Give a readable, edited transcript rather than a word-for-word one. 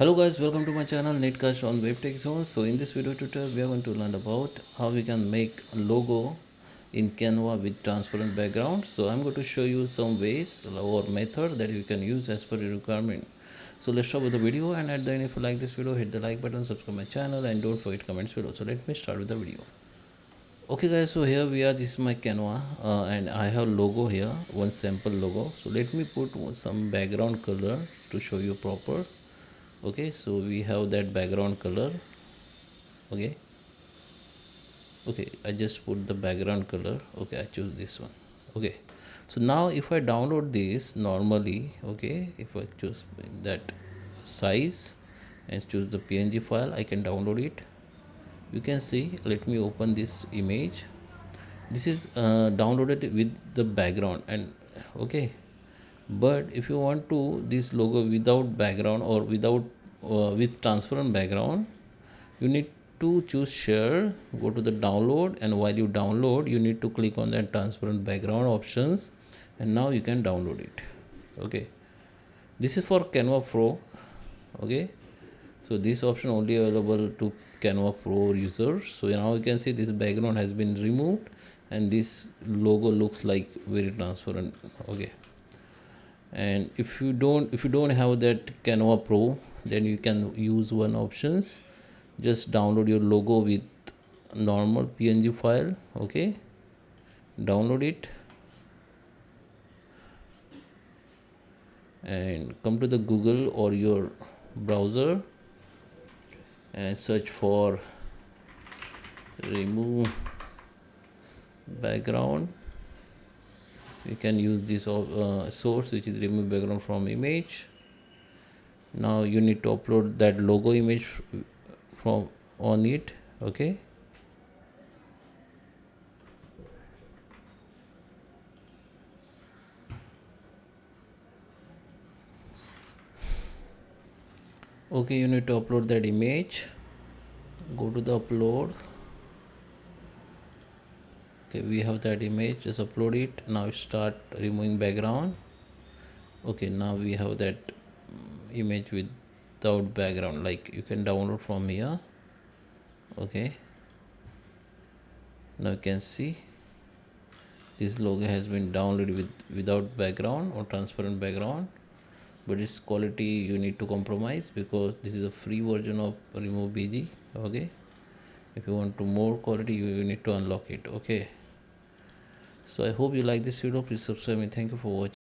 Hello guys, welcome to my channel Netcast on Web Tech Zone. So in this video tutorial we are going to learn about how we can make a logo in Canva with transparent background. So I'm going to show you some ways or method that you can use as per your requirement. So let's start with the video, and at the end if you like this video, hit the like button, subscribe my channel, and don't forget comments below. So let me start with the video. Okay guys, so here we are. This is my Canva and I have logo here, one sample logo. So let me put some background color to show you proper. Okay, so we have that background color. Okay, I just put the background color. Okay, I choose this one. Okay, so now if I download this normally, okay, if I choose that size and choose the png file, I can download it. You can see, let me open this image. This is downloaded with the background, and okay, but if you want to this logo without background or without with transparent background, you need to choose share, go to the download, and while you download you need to click on that transparent background options, and now you can download it. Okay, this is for Canva Pro. Okay, so this option only available to Canva Pro users. So now you can see this background has been removed and this logo looks like very transparent. Okay, and if you don't have that Canva Pro, then you can use one options. Just download your logo with normal png file. Okay, download it and come to the Google or your browser and search for remove background. You can use this source, which is remove background from image. Now you need to upload that logo image from on it. Okay, you need to upload that image. Go to the upload. Okay, we have that image, just upload it. Now start removing background. Okay, now we have that image without background, like you can download from here. Okay, now you can see this logo has been downloaded without background or transparent background, but its quality you need to compromise because this is a free version of remove bg. Okay, if you want to more quality, you need to unlock it. Okay, so I hope you like this video. Please subscribe me. Thank you for watching.